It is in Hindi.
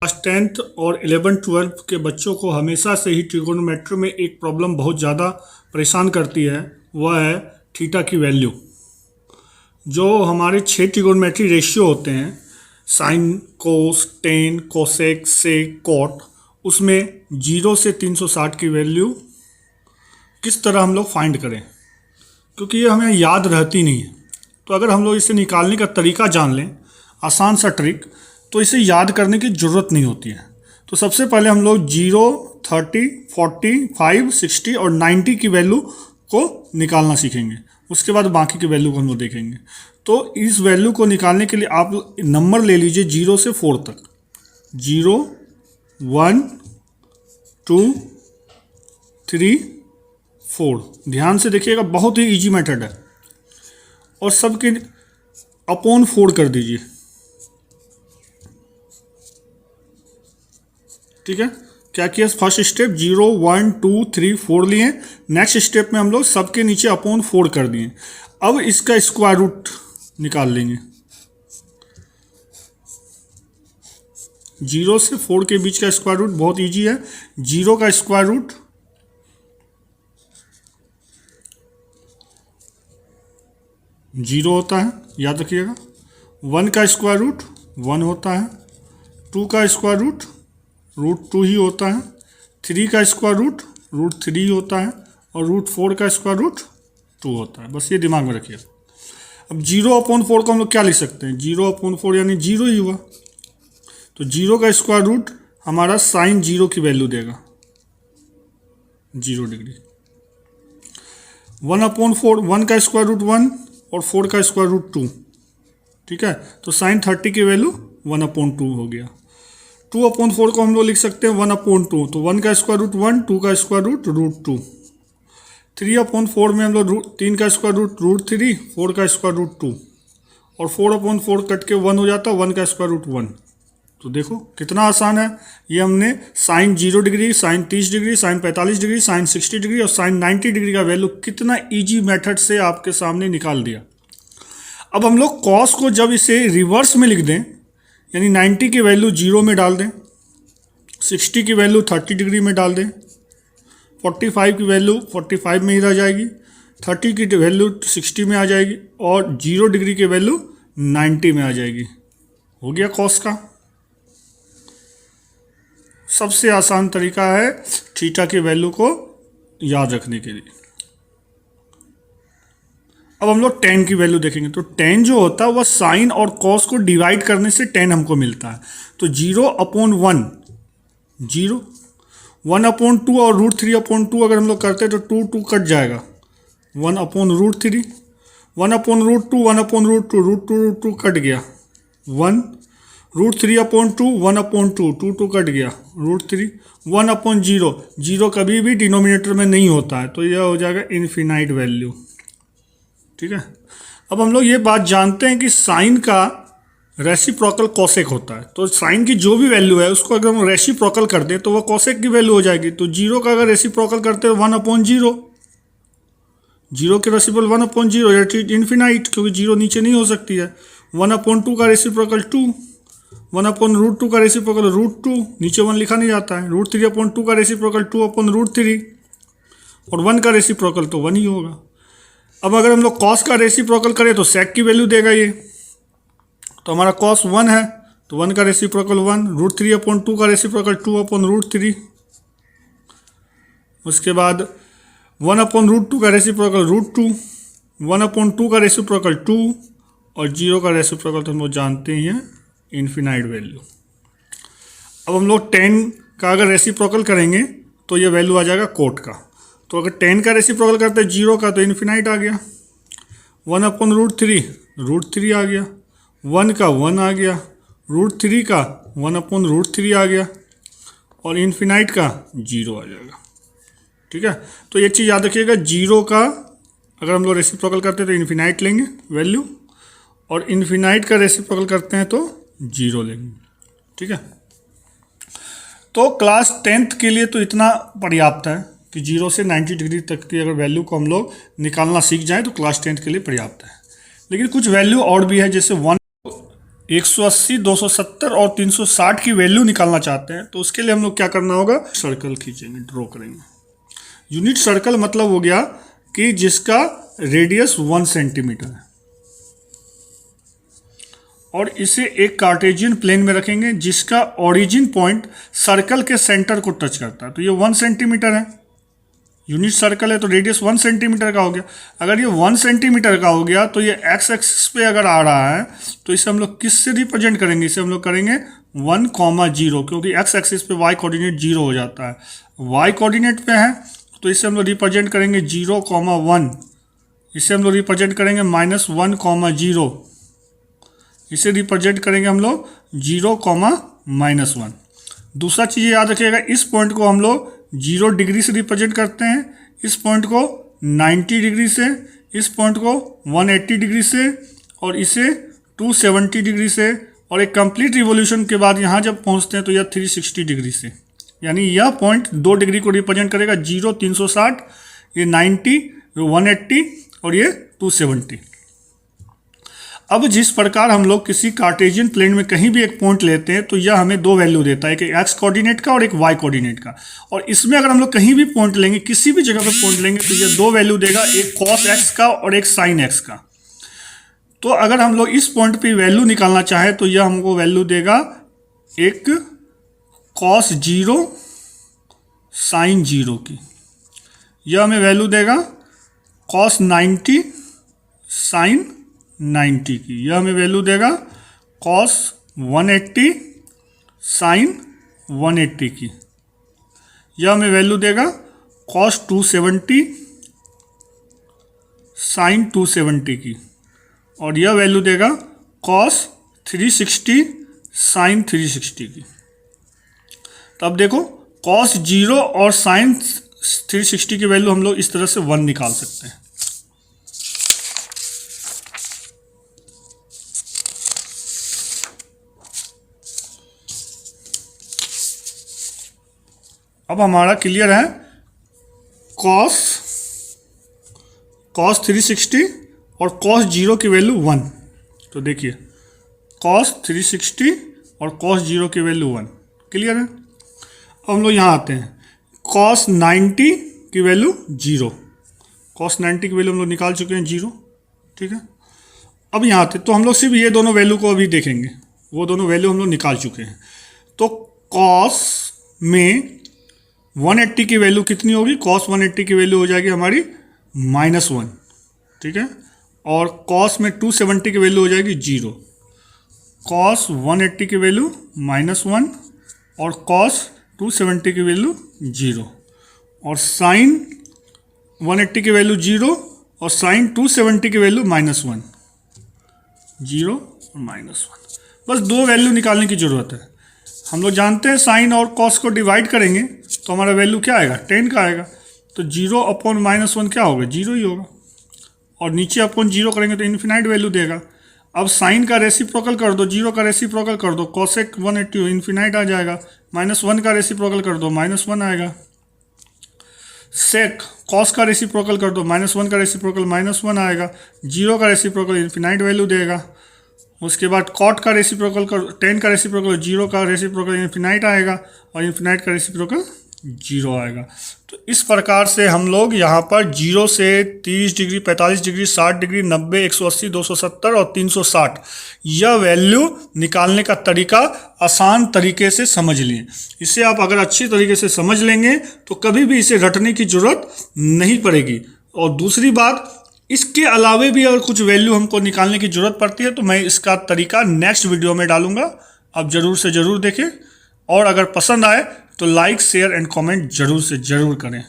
क्लास 10th और 11th-12th के बच्चों को हमेशा से ही ट्रिगोनोमेट्री में एक प्रॉब्लम बहुत ज़्यादा परेशान करती है, वह है थीटा की वैल्यू। जो हमारे 6 ट्रिगोनोमेट्री रेशियो होते हैं, साइन, कोस, टेन, कोसेक, सेक, कॉट, उसमें 0 से 360 की वैल्यू किस तरह हम लोग फाइंड करें, क्योंकि ये हमें याद रहती नहीं है। तो अगर हम लोग इसे निकालने का तरीका जान लें, आसान सा ट्रिक, तो इसे याद करने की ज़रूरत नहीं होती है। तो सबसे पहले हम लोग 0, 30, 40, 5, 60 और 90 की वैल्यू को निकालना सीखेंगे। उसके बाद बाकी की वैल्यू को हम लोग देखेंगे। तो इस वैल्यू को निकालने के लिए आप नंबर ले लीजिए 0 से 4 तक। 0, 1, 2, 3, 4। ध्यान से देखिएगा, बहुत ही इजी मेथड है। और सबके अपॉन 4 कर दीजिए, ठीक है। क्या किया, फर्स्ट स्टेप 0, 1, 2, 3, 4 लिए। नेक्स्ट स्टेप में हम लोग सबके नीचे अपॉन 4 कर दिए। अब इसका स्क्वायर रूट निकाल लेंगे। 0 से 4 के बीच का स्क्वायर रूट बहुत इजी है। 0 का स्क्वायर रूट 0 होता है, याद रखिएगा। 1 का स्क्वायर रूट 1 होता है। 2 का स्क्वायर रूट √2 ही होता है। 3 का स्क्वायर रूट √3 होता है। और √4 का स्क्वायर रूट 2 होता है। बस ये दिमाग में रखिए। अब 0/4 को हम लोग क्या लिख सकते हैं, 0/4 यानी 0 ही हुआ। तो 0 का स्क्वायर रूट हमारा साइन 0 की वैल्यू देगा, 0 डिग्री। 1/4, 1 का स्क्वायर रूट 1 और 4 का स्क्वायर रूट 2, ठीक है। तो साइन 30 की वैल्यू 1/2 हो गया। 2/4 को हम लोग लिख सकते हैं 1/2। तो 1 का स्क्वायर रूट 1, 2 का स्क्वायर रूट √2। 3/4 में हम लोग 3 का स्क्वायर रूट √3, 4 का स्क्वायर रूट 2 और 4/4 कट के 1 हो जाता है, 1 का स्क्वायर रूट 1। तो देखो कितना आसान है। ये हमने sine 0 degree, sine 30 degree, sine 45 degree, sine 60 degree और साइन 90 डिग्री का वैल्यू कितना ईजी मेथड से आपके सामने निकाल दिया। अब हम लोग कॉस को जब इसे रिवर्स में लिख दें, यानी 90 की वैल्यू 0 में डाल दें, 60 की वैल्यू 30 डिग्री में डाल दें, 45 की वैल्यू 45 में ही रह जाएगी, 30 की वैल्यू 60 में आ जाएगी और 0 डिग्री की वैल्यू 90 में आ जाएगी। हो गया कॉस का। सबसे आसान तरीका है थीटा की वैल्यू को याद रखने के लिए। अब हम लोग tan की वैल्यू देखेंगे। तो tan जो होता है वह साइन और कॉस को डिवाइड करने से tan हमको मिलता है। तो 0/1, 0, 1/2 और √3/2 अगर हम लोग करते हैं तो 2 कट जाएगा, 1/√3, 1/√2, 1/√2, √2 कट गया, 1, √3/2, 1/2, 2 कट गया, √3, 1/0, 0 कभी भी डिनोमिनेटर में नहीं होता है, तो यह हो जाएगा इनफिनाइट वैल्यू, ठीक है। अब हम लोग ये बात जानते हैं कि साइन का रेसिप्रोकल कोसेक होता है। तो साइन की जो भी वैल्यू है उसको अगर हम रेसिप्रोकल कर दें तो वह कोसेक की वैल्यू हो जाएगी। तो 0 का अगर रेसिप्रोकल करते हैं 1/0, 0 के रेसिप्रोकल 1/0 या इनफिनाइट, क्योंकि 0 नीचे नहीं हो सकती है। 1/2 का रेसिप्रोकल 2, 1/√2 का रेसिप्रोकल √2, नीचे 1 लिखा नहीं जाता है। √3/2 का रेसिप्रोकल 2/√3 और 1 का रेसिप्रोकल तो 1 ही होगा। अब अगर हम लोग कॉस का रेसिप्रोकल करें तो सेक की वैल्यू देगा ये। तो हमारा कॉस 1 है तो 1 का रेसिप्रोकल 1, √3/2 का रेसिप्रोकल 2/√3, उसके बाद 1/√2 का रेसिप्रोकल √2, 1/2 का रेसिप्रोकल 2 और 0 का रेसिप्रोकल तो हम लोग जानते ही हैं इनफिनाइट वैल्यू। अब हम लोग 10 का अगर रेसिप्रोकल करेंगे तो ये वैल्यू आ जाएगा कोट का। तो अगर 10 का रेसिप्रोकल करते हैं 0 का तो इनफिनाइट आ गया, 1/√3, √3 आ गया, 1 का 1 आ गया, √3 का 1/√3 आ गया और इनफिनाइट का 0 आ जाएगा, ठीक है। तो ये चीज़ याद रखिएगा, 0 का अगर हम लोग रेसिप्रोकल करते हैं तो इनफिनाइट लेंगे वैल्यू, और इनफिनाइट का रेसिप्रोकल करते हैं तो 0 लेंगे, ठीक है। तो क्लास 10th के लिए तो इतना पर्याप्त है कि 0 से 90 डिग्री तक की अगर वैल्यू को हम लोग निकालना सीख जाएं तो क्लास 10th के लिए पर्याप्त है। लेकिन कुछ वैल्यू और भी है, जैसे 1 180, 270 और 360 की वैल्यू निकालना चाहते हैं तो उसके लिए हम लोग क्या करना होगा, सर्कल खींचेंगे, ड्रॉ करेंगे। यूनिट सर्कल मतलब हो गया कि जिसका रेडियस 1 सेंटीमीटर है और इसे एक कार्टेशियन प्लेन में रखेंगे जिसका ओरिजिन पॉइंट सर्कल के सेंटर को टच करता है। तो ये 1 सेंटीमीटर है, यूनिट सर्कल है तो रेडियस 1 सेंटीमीटर का हो गया। अगर ये 1 सेंटीमीटर का हो गया तो ये एक्स एक्सिस पे अगर आ रहा है तो इसे हम लोग किससे रिप्रेजेंट करेंगे, इसे हम लोग करेंगे 1,0, क्योंकि एक्स एक्सिस पे वाई कोऑर्डिनेट 0 हो जाता है। वाई कोऑर्डिनेट पे है तो इसे हम लोग रिप्रेजेंट करेंगे 0,1, इसे हम लोग रिप्रेजेंट करेंगे -1,0, इसे रिप्रेजेंट करेंगे हम लोग 0,-1। दूसरा चीज़ याद रखिएगा, इस पॉइंट को हम लोग 0 डिग्री से रिप्रेजेंट करते हैं, इस पॉइंट को 90 डिग्री से, इस पॉइंट को 180 डिग्री से और इसे 270 डिग्री से, और एक कंप्लीट रिवॉल्यूशन के बाद यहाँ जब पहुँचते हैं तो यह 360 डिग्री से। यानी यह पॉइंट 2 डिग्री को रिप्रेजेंट करेगा, 0 360, ये 90, 180 और ये 270। अब जिस प्रकार हम लोग किसी कार्टेशियन प्लेन में कहीं भी एक पॉइंट लेते हैं तो यह हमें 2 वैल्यू देता है, एक एक्स कोऑर्डिनेट का और एक वाई कोऑर्डिनेट का। और इसमें अगर हम लोग कहीं भी पॉइंट लेंगे, किसी भी जगह पे पॉइंट लेंगे तो यह 2 वैल्यू देगा, एक कॉस एक्स का और एक साइन एक्स का। तो अगर हम लोग इस पॉइंट पे वैल्यू निकालना चाहें तो यह हमको वैल्यू देगा एक कॉस 0 साइन 0 की, यह हमें वैल्यू देगा कॉस 90 साइन 90 की, यह हमें वैल्यू देगा कॉस 180 साइन 180 की, यह हमें वैल्यू देगा कॉस 270 साइन 270 की, और यह वैल्यू देगा कॉस 360 साइन 360 की। तो अब देखो कॉस 0 और साइन 360 की वैल्यू हम लोग इस तरह से 1 निकाल सकते हैं। अब हमारा क्लियर है, कॉस 360 और कॉस 0 की वैल्यू 1। तो देखिए कॉस 360 और कॉस 0 की वैल्यू 1, क्लियर है। अब हम लोग यहाँ आते हैं, कॉस 90 की वैल्यू 0, कॉस 90 की वैल्यू हम लोग निकाल चुके हैं 0, ठीक है। अब यहाँ आते तो हम लोग सिर्फ ये दोनों वैल्यू को अभी देखेंगे, वो दोनों वैल्यू हम लोग निकाल चुके हैं। तो कॉस में 180 की वैल्यू कितनी होगी, कॉस 180 की वैल्यू हो जाएगी हमारी -1, ठीक है। और कॉस में 270 की वैल्यू हो जाएगी 0, कॉस 180 की वैल्यू -1 और कॉस 270 की वैल्यू 0, और साइन 180 की वैल्यू 0 और साइन 270 की वैल्यू -1, 0 और -1। बस 2 वैल्यू निकालने की ज़रूरत है। हम लोग जानते हैं साइन और कॉस को डिवाइड करेंगे तो हमारा वैल्यू क्या आएगा, 10 का आएगा। तो 0/-1 क्या होगा, 0 ही होगा, और नीचे अपॉन 0 करेंगे तो इन्फिनाइट वैल्यू देगा। अब साइन का रेसिप्रोकल कर दो, 0 का रेसिप्रोकल कर दो, कॉसेक 180 इन्फिनाइट आ जाएगा, -1 का रेसिप्रोकल कर दो, -1 आएगा। सेक कॉस का रेसिप्रोकल कर दो, -1 का रेसिप्रोकल -1 आएगा, 0 का रेसिप्रोकल इन्फिनाइट वैल्यू देगा। उसके बाद कॉट का रेसिप्रोकल कर, 10 का रेसिप्रोकल, 0 का रेसिप्रोकल इन्फिनाइट आएगा और इन्फिनाइट का रेसिप्रोकल 0 आएगा। तो इस प्रकार से हम लोग यहाँ पर 0 से 30 डिग्री, 45 डिग्री, 60 डिग्री, 90, 180, 270 और 360 यह वैल्यू निकालने का तरीका आसान तरीके से समझ लिए। इसे आप अगर अच्छी तरीके से समझ लेंगे तो कभी भी इसे रटने की ज़रूरत नहीं पड़ेगी। और दूसरी बात, इसके अलावे भी अगर कुछ वैल्यू हमको निकालने की ज़रूरत पड़ती है तो मैं इसका तरीका नेक्स्ट वीडियो में डालूंगा, आप ज़रूर से ज़रूर देखें। और अगर पसंद आए तो लाइक, शेयर एंड कमेंट ज़रूर से ज़रूर करें।